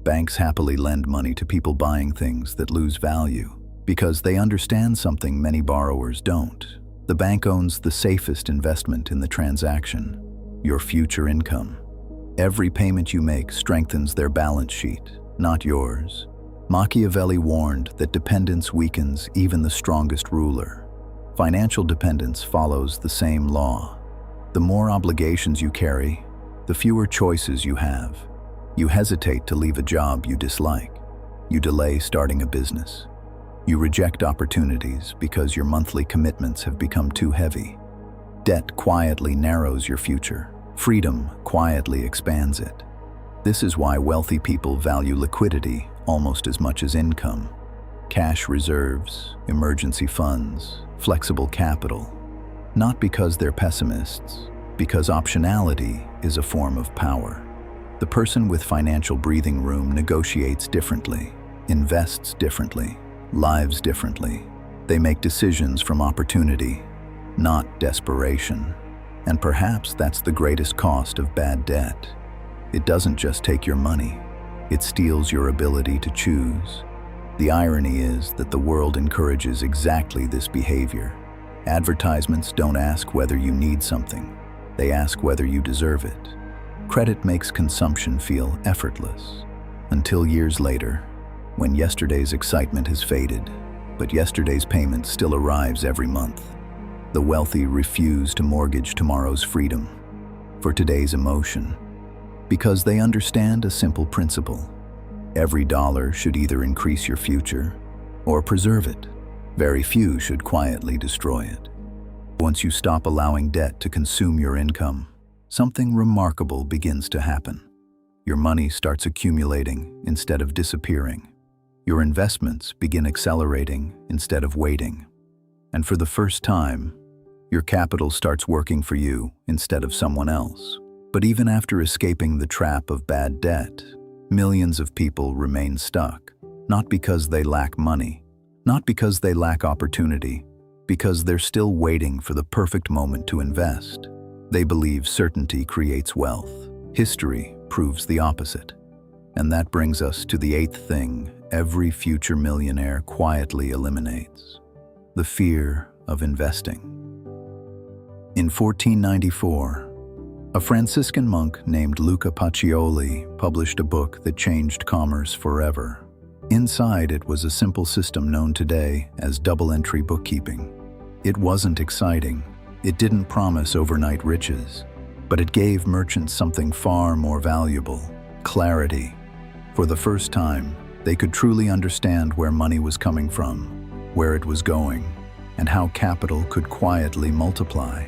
Banks happily lend money to people buying things that lose value because they understand something many borrowers don't. The bank owns the safest investment in the transaction, your future income. Every payment you make strengthens their balance sheet, not yours. Machiavelli warned that dependence weakens even the strongest ruler. Financial dependence follows the same law. The more obligations you carry, the fewer choices you have. You hesitate to leave a job you dislike. You delay starting a business. You reject opportunities because your monthly commitments have become too heavy. Debt quietly narrows your future. Freedom quietly expands it. This is why wealthy people value liquidity almost as much as income. Cash reserves, emergency funds, flexible capital. Not because they're pessimists, because optionality is a form of power. The person with financial breathing room negotiates differently, invests differently, lives differently. They make decisions from opportunity, not desperation. And perhaps that's the greatest cost of bad debt. It doesn't just take your money, it steals your ability to choose. The irony is that the world encourages exactly this behavior. Advertisements don't ask whether you need something, they ask whether you deserve it. Credit makes consumption feel effortless, until years later, when yesterday's excitement has faded, but yesterday's payment still arrives every month. The wealthy refuse to mortgage tomorrow's freedom for today's emotion, because they understand a simple principle. Every dollar should either increase your future or preserve it. Very few should quietly destroy it. Once you stop allowing debt to consume your income, something remarkable begins to happen. Your money starts accumulating instead of disappearing. Your investments begin accelerating instead of waiting. And for the first time, your capital starts working for you instead of someone else. But even after escaping the trap of bad debt, millions of people remain stuck, not because they lack money, not because they lack opportunity, because they're still waiting for the perfect moment to invest. They believe certainty creates wealth. History proves the opposite. And that brings us to the eighth thing every future millionaire quietly eliminates: the fear of investing. In 1494, A Franciscan monk named Luca Pacioli published a book that changed commerce forever. Inside it was a simple system known today as double-entry bookkeeping. It wasn't exciting. It didn't promise overnight riches, but it gave merchants something far more valuable: clarity. For the first time, they could truly understand where money was coming from, where it was going, and how capital could quietly multiply.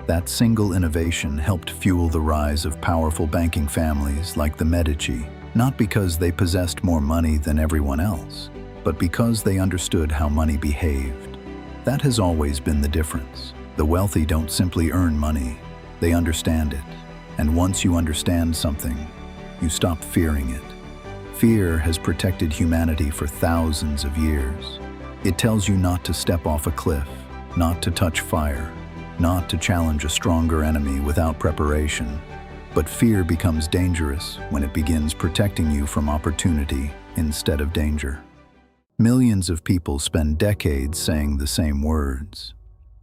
That single innovation helped fuel the rise of powerful banking families like the Medici, not because they possessed more money than everyone else, but because they understood how money behaved. That has always been the difference. The wealthy don't simply earn money, they understand it. And once you understand something, you stop fearing it. Fear has protected humanity for thousands of years. It tells you not to step off a cliff, not to touch fire, not to challenge a stronger enemy without preparation. But fear becomes dangerous when it begins protecting you from opportunity instead of danger. Millions of people spend decades saying the same words.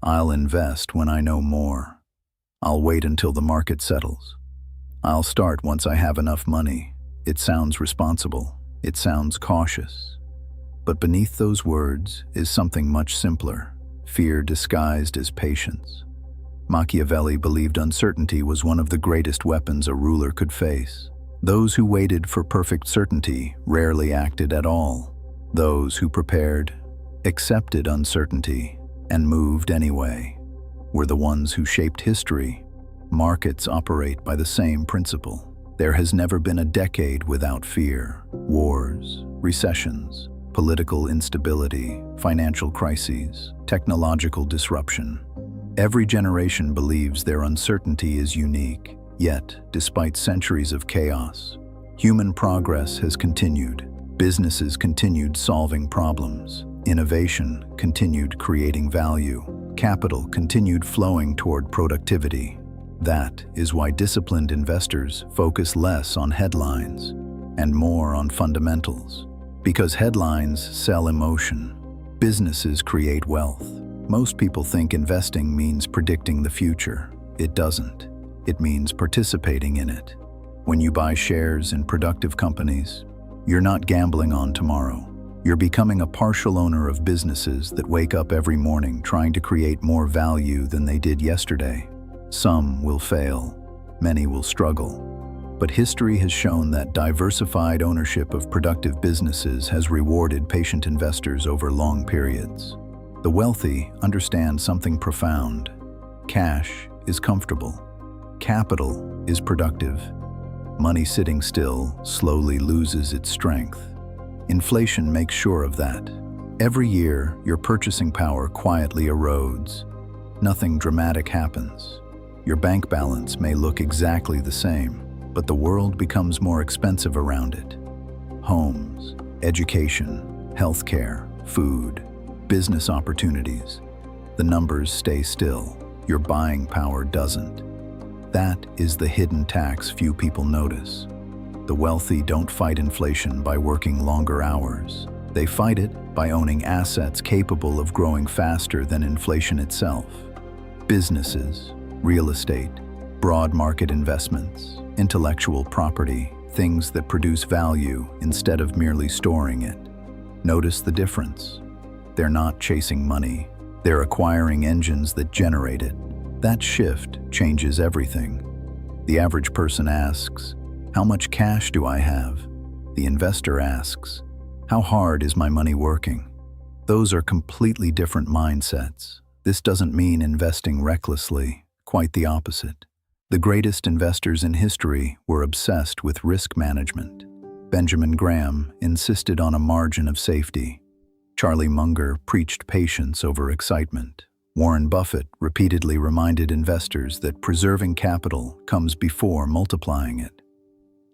I'll invest when I know more. I'll wait until the market settles. I'll start once I have enough money. It sounds responsible. It sounds cautious. But beneath those words is something much simpler: fear disguised as patience. Machiavelli believed uncertainty was one of the greatest weapons a ruler could face. Those who waited for perfect certainty rarely acted at all. Those who prepared, accepted uncertainty, and moved anyway were the ones who shaped history. Markets operate by the same principle. There has never been a decade without fear. Wars, recessions, political instability, financial crises, technological disruption. Every generation believes their uncertainty is unique, yet, despite centuries of chaos, human progress has continued. Businesses continued solving problems. Innovation continued creating value. Capital continued flowing toward productivity. That is why disciplined investors focus less on headlines and more on fundamentals. Because headlines sell emotion, businesses create wealth. Most people think investing means predicting the future. It doesn't. It means participating in it. When you buy shares in productive companies, you're not gambling on tomorrow. You're becoming a partial owner of businesses that wake up every morning trying to create more value than they did yesterday. Some will fail, many will struggle. But history has shown that diversified ownership of productive businesses has rewarded patient investors over long periods. The wealthy understand something profound. Cash is comfortable. Capital is productive. Money sitting still slowly loses its strength. Inflation makes sure of that. Every year, your purchasing power quietly erodes. Nothing dramatic happens. Your bank balance may look exactly the same, but the world becomes more expensive around it. Homes, education, healthcare, food, business opportunities. The numbers stay still. Your buying power doesn't. That is the hidden tax few people notice. The wealthy don't fight inflation by working longer hours. They fight it by owning assets capable of growing faster than inflation itself. Businesses, real estate, broad market investments, intellectual property, things that produce value instead of merely storing it. Notice the difference. They're not chasing money. They're acquiring engines that generate it. That shift changes everything. The average person asks, "How much cash do I have?" The investor asks, "How hard is my money working?" Those are completely different mindsets. This doesn't mean investing recklessly, quite the opposite. The greatest investors in history were obsessed with risk management. Benjamin Graham insisted on a margin of safety. Charlie Munger preached patience over excitement. Warren Buffett repeatedly reminded investors that preserving capital comes before multiplying it.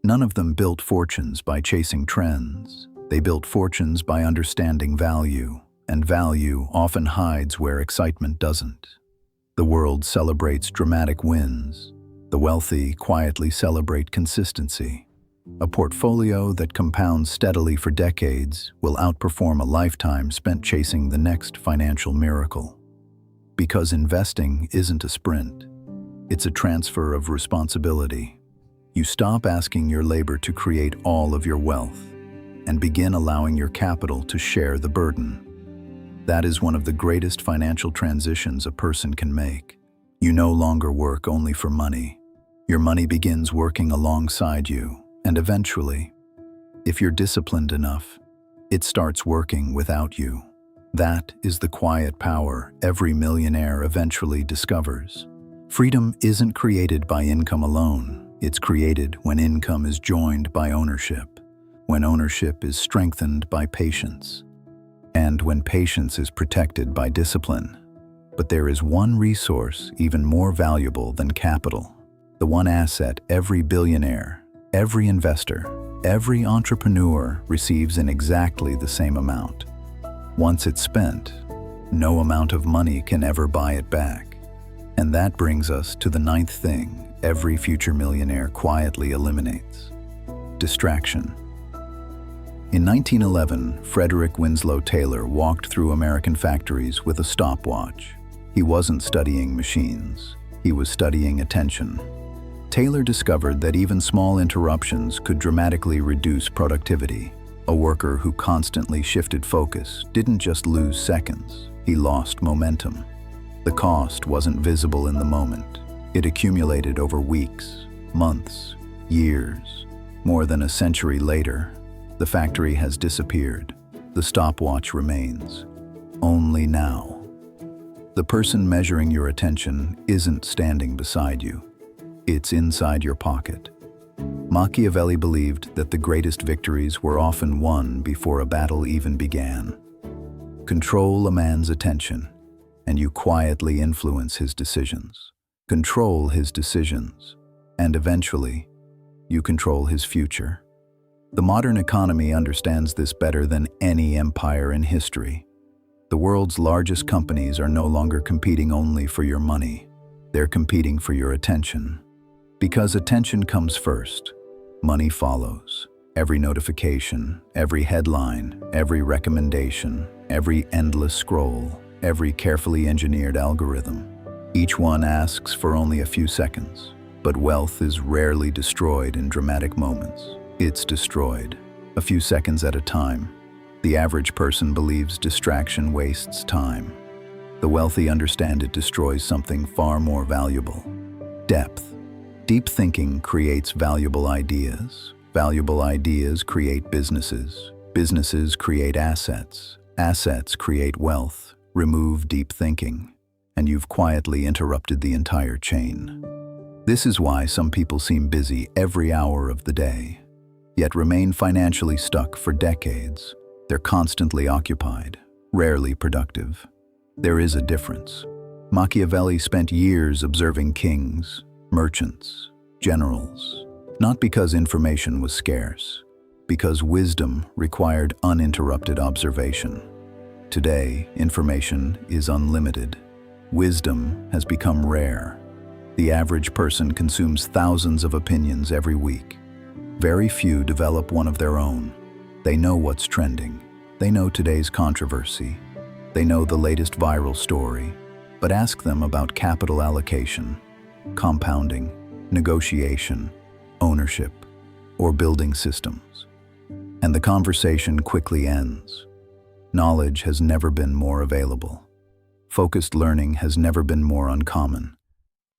None of them built fortunes by chasing trends. They built fortunes by understanding value, and value often hides where excitement doesn't. The world celebrates dramatic wins. The wealthy quietly celebrate consistency. A portfolio that compounds steadily for decades will outperform a lifetime spent chasing the next financial miracle. Because investing isn't a sprint. It's a transfer of responsibility. You stop asking your labor to create all of your wealth and begin allowing your capital to share the burden. That is one of the greatest financial transitions a person can make. You no longer work only for money. Your money begins working alongside you, and eventually, if you're disciplined enough, it starts working without you. That is the quiet power every millionaire eventually discovers. Freedom isn't created by income alone. It's created when income is joined by ownership, when ownership is strengthened by patience, and when patience is protected by discipline. But there is one resource even more valuable than capital, the one asset every billionaire, every investor, every entrepreneur receives in exactly the same amount. Once it's spent, no amount of money can ever buy it back. And that brings us to the ninth thing every future millionaire quietly eliminates: distraction. In 1911, Frederick Winslow Taylor walked through American factories with a stopwatch. He wasn't studying machines, he was studying attention. Taylor discovered that even small interruptions could dramatically reduce productivity. A worker who constantly shifted focus didn't just lose seconds, he lost momentum. The cost wasn't visible in the moment. It accumulated over weeks, months, years. More than a century later, the factory has disappeared. The stopwatch remains. Only now. The person measuring your attention isn't standing beside you. It's inside your pocket. Machiavelli believed that the greatest victories were often won before a battle even began. Control a man's attention, and you quietly influence his decisions. Control his decisions, and eventually, you control his future. The modern economy understands this better than any empire in history. The world's largest companies are no longer competing only for your money. They're competing for your attention. Because attention comes first, money follows. Every notification, every headline, every recommendation, every endless scroll, every carefully engineered algorithm. Each one asks for only a few seconds. But wealth is rarely destroyed in dramatic moments. It's destroyed, a few seconds at a time. The average person believes distraction wastes time. The wealthy understand it destroys something far more valuable: depth. Deep thinking creates valuable ideas. Valuable ideas create businesses. Businesses create assets. Assets create wealth. Remove deep thinking, and you've quietly interrupted the entire chain. This is why some people seem busy every hour of the day, yet remain financially stuck for decades. They're constantly occupied, rarely productive. There is a difference. Machiavelli spent years observing kings, merchants, generals, not because information was scarce, because wisdom required uninterrupted observation. Today, information is unlimited. Wisdom has become rare. The average person consumes thousands of opinions every week. Very few develop one of their own. They know what's trending. They know today's controversy. They know the latest viral story. But ask them about capital allocation, compounding, negotiation, ownership, or building systems. And the conversation quickly ends. Knowledge has never been more available. Focused learning has never been more uncommon.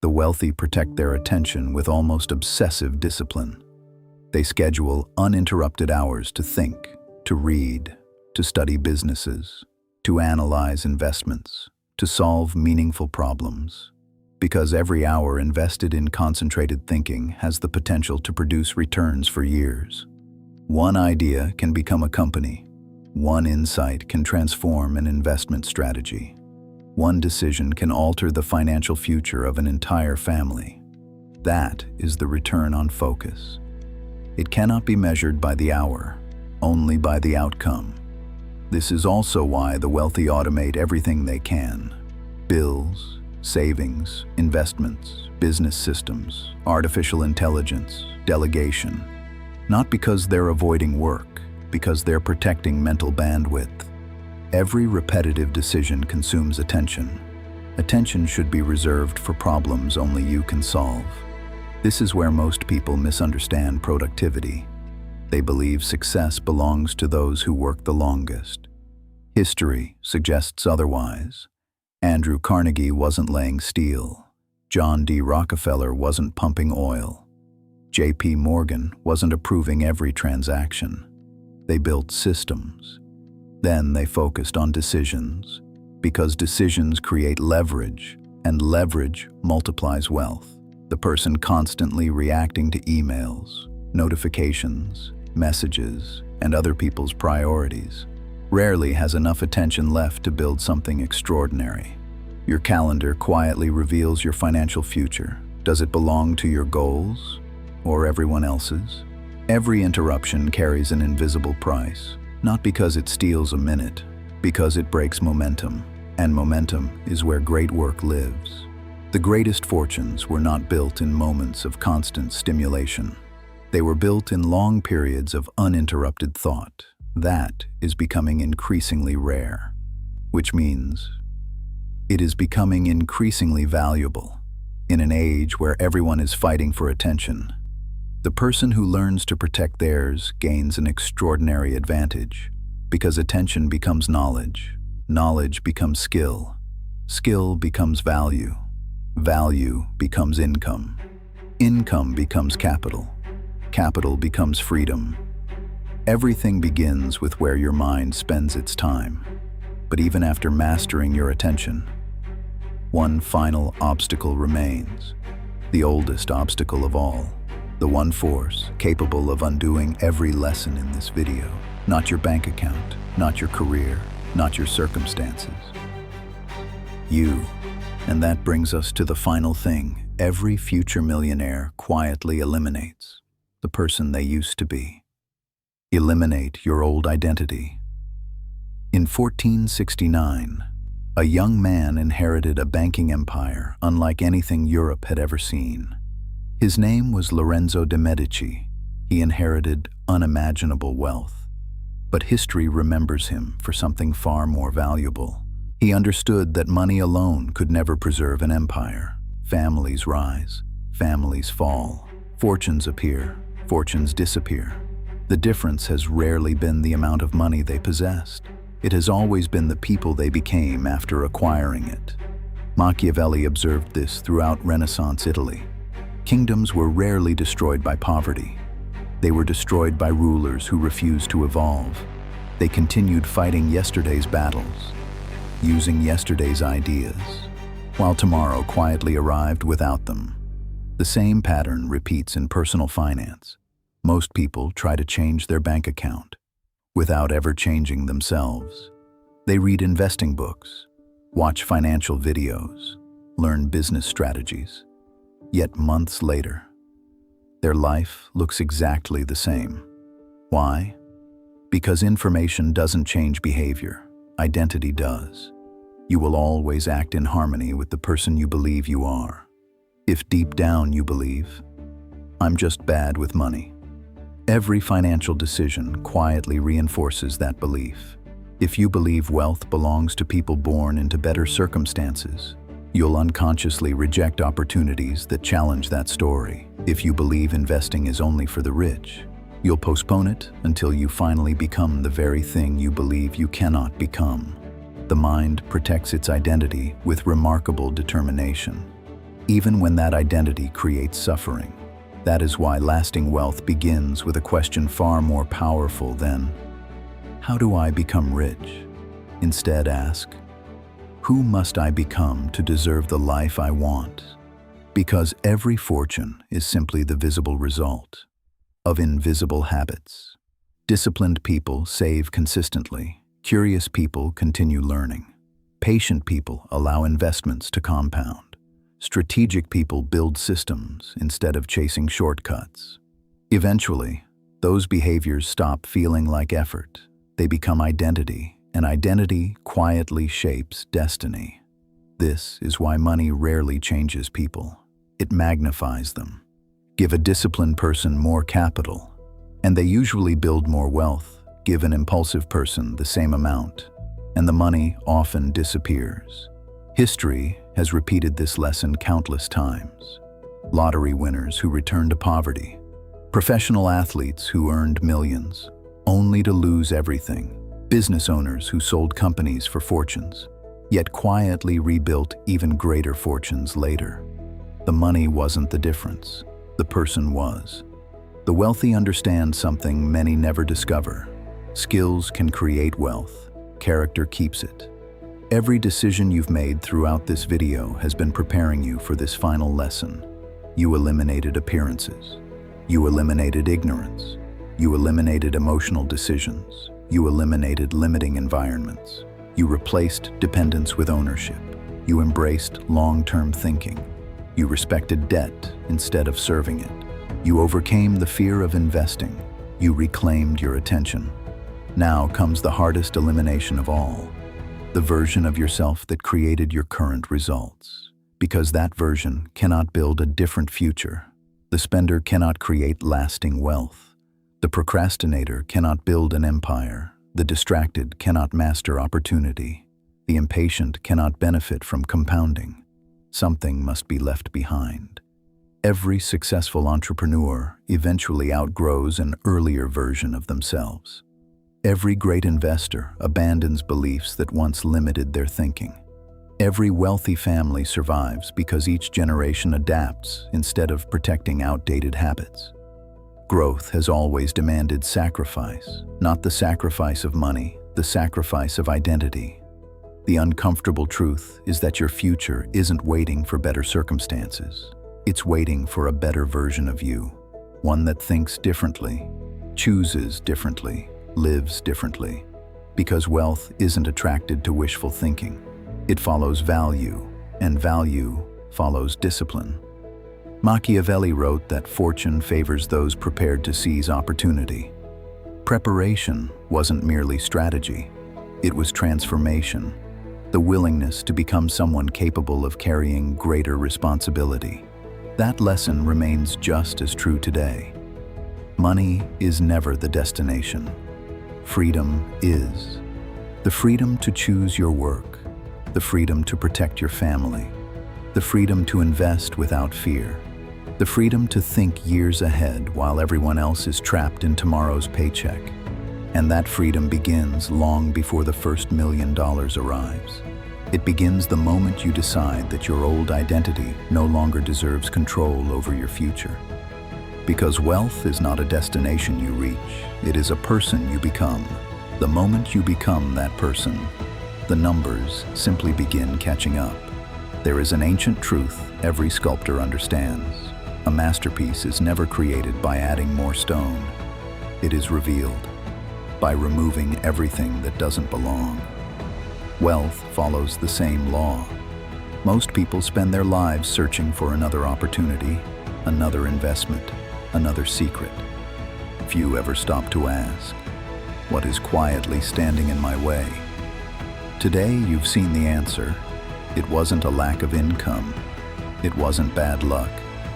The wealthy protect their attention with almost obsessive discipline. They schedule uninterrupted hours to think, to read, to study businesses, to analyze investments, to solve meaningful problems. Because every hour invested in concentrated thinking has the potential to produce returns for years. One idea can become a company. One insight can transform an investment strategy. One decision can alter the financial future of an entire family. That is the return on focus. It cannot be measured by the hour, only by the outcome. This is also why the wealthy automate everything they can: bills, savings, investments, business systems, artificial intelligence, delegation. Not because they're avoiding work, because they're protecting mental bandwidth. Every repetitive decision consumes attention. Attention should be reserved for problems only you can solve. This is where most people misunderstand productivity. They believe success belongs to those who work the longest. History suggests otherwise. Andrew Carnegie wasn't laying steel. John D. Rockefeller wasn't pumping oil. J.P. Morgan wasn't approving every transaction. They built systems. Then they focused on decisions, because decisions create leverage, and leverage multiplies wealth. The person constantly reacting to emails, notifications, messages, and other people's priorities rarely has enough attention left to build something extraordinary. Your calendar quietly reveals your financial future. Does it belong to your goals or everyone else's? Every interruption carries an invisible price, not because it steals a minute, because it breaks momentum, and momentum is where great work lives. The greatest fortunes were not built in moments of constant stimulation. They were built in long periods of uninterrupted thought. That is becoming increasingly rare, which means it is becoming increasingly valuable. In an age where everyone is fighting for attention, the person who learns to protect theirs gains an extraordinary advantage, because attention becomes knowledge, knowledge becomes skill, skill becomes value, value becomes income, income becomes capital, capital becomes freedom. Everything begins with where your mind spends its time. But even after mastering your attention, one final obstacle remains, the oldest obstacle of all, the one force capable of undoing every lesson in this video. Not your bank account, not your career, not your circumstances. You. And that brings us to the final thing every future millionaire quietly eliminates: the person they used to be. Eliminate your old identity. In 1469, a young man inherited a banking empire unlike anything Europe had ever seen. His name was Lorenzo de' Medici. He inherited unimaginable wealth. But history remembers him for something far more valuable. He understood that money alone could never preserve an empire. Families rise, families fall, fortunes appear, fortunes disappear. The difference has rarely been the amount of money they possessed. It has always been the people they became after acquiring it. Machiavelli observed this throughout Renaissance Italy. Kingdoms were rarely destroyed by poverty. They were destroyed by rulers who refused to evolve. They continued fighting yesterday's battles, using yesterday's ideas, while tomorrow quietly arrived without them. The same pattern repeats in personal finance. Most people try to change their bank account without ever changing themselves. They read investing books, watch financial videos, learn business strategies. Yet months later, their life looks exactly the same. Why? Because information doesn't change behavior, identity does. You will always act in harmony with the person you believe you are. If deep down you believe, I'm just bad with money, every financial decision quietly reinforces that belief. If you believe wealth belongs to people born into better circumstances, you'll unconsciously reject opportunities that challenge that story. If you believe investing is only for the rich, you'll postpone it until you finally become the very thing you believe you cannot become. The mind protects its identity with remarkable determination, even when that identity creates suffering. That is why lasting wealth begins with a question far more powerful than, how do I become rich? Instead ask, who must I become to deserve the life I want? Because every fortune is simply the visible result of invisible habits. Disciplined people save consistently. Curious people continue learning. Patient people allow investments to compound. Strategic people build systems instead of chasing shortcuts. Eventually, those behaviors stop feeling like effort. They become identity, and identity quietly shapes destiny. This is why money rarely changes people. It magnifies them. Give a disciplined person more capital, and they usually build more wealth. Give an impulsive person the same amount, and the money often disappears. History has repeated this lesson countless times. Lottery winners who returned to poverty, professional athletes who earned millions, only to lose everything, business owners who sold companies for fortunes, yet quietly rebuilt even greater fortunes later. The money wasn't the difference, the person was. The wealthy understand something many never discover. Skills can create wealth, character keeps it. Every decision you've made throughout this video has been preparing you for this final lesson. You eliminated appearances. You eliminated ignorance. You eliminated emotional decisions. You eliminated limiting environments. You replaced dependence with ownership. You embraced long-term thinking. You respected debt instead of serving it. You overcame the fear of investing. You reclaimed your attention. Now comes the hardest elimination of all, the version of yourself that created your current results. Because that version cannot build a different future. The spender cannot create lasting wealth. The procrastinator cannot build an empire. The distracted cannot master opportunity. The impatient cannot benefit from compounding. Something must be left behind. Every successful entrepreneur eventually outgrows an earlier version of themselves. Every great investor abandons beliefs that once limited their thinking. Every wealthy family survives because each generation adapts instead of protecting outdated habits. Growth has always demanded sacrifice, not the sacrifice of money, the sacrifice of identity. The uncomfortable truth is that your future isn't waiting for better circumstances. It's waiting for a better version of you, one that thinks differently, chooses differently, lives differently. Because wealth isn't attracted to wishful thinking. It follows value, and value follows discipline. Machiavelli wrote that fortune favors those prepared to seize opportunity. Preparation wasn't merely strategy, it was transformation, the willingness to become someone capable of carrying greater responsibility. That lesson remains just as true today. Money is never the destination. Freedom is. The freedom to choose your work, the freedom to protect your family, the freedom to invest without fear, the freedom to think years ahead while everyone else is trapped in tomorrow's paycheck. And that freedom begins long before the first $1 million arrives. It begins the moment you decide that your old identity no longer deserves control over your future. Because wealth is not a destination you reach, it is a person you become. The moment you become that person, the numbers simply begin catching up. There is an ancient truth every sculptor understands. A masterpiece is never created by adding more stone. It is revealed by removing everything that doesn't belong. Wealth follows the same law. Most people spend their lives searching for another opportunity, another investment, another secret. Few ever stop to ask, what is quietly standing in my way? Today you've seen the answer. It wasn't a lack of income. It wasn't bad luck.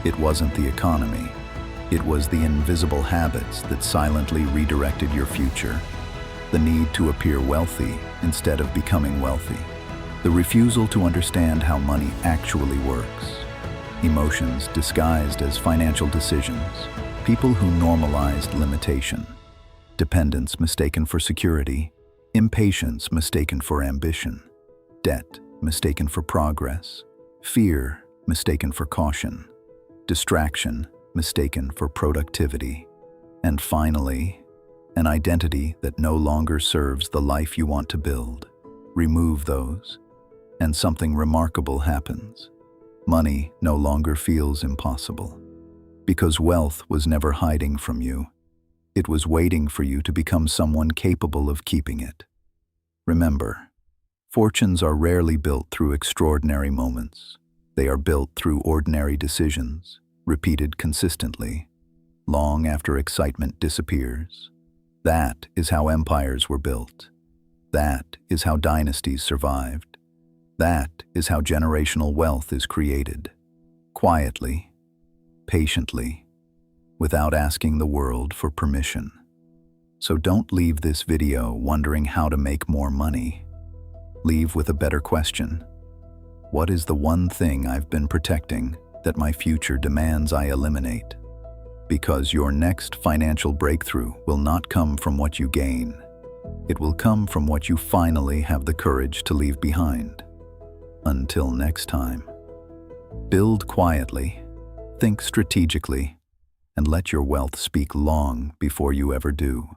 It wasn't the economy. It was the invisible habits that silently redirected your future. The need to appear wealthy instead of becoming wealthy. The refusal to understand how money actually works. Emotions disguised as financial decisions. People who normalized limitation. Dependence mistaken for security. Impatience mistaken for ambition. Debt mistaken for progress. Fear mistaken for caution. Distraction mistaken for productivity. And finally, an identity that no longer serves the life you want to build. Remove those, and something remarkable happens. Money no longer feels impossible. Because wealth was never hiding from you. It was waiting for you to become someone capable of keeping it. Remember, fortunes are rarely built through extraordinary moments. They are built through ordinary decisions, repeated consistently, long after excitement disappears. That is how empires were built. That is how dynasties survived. That is how generational wealth is created. Quietly, patiently, without asking the world for permission. So don't leave this video wondering how to make more money. Leave with a better question. What is the one thing I've been protecting that my future demands I eliminate? Because your next financial breakthrough will not come from what you gain. It will come from what you finally have the courage to leave behind. Until next time, build quietly, think strategically, and let your wealth speak long before you ever do.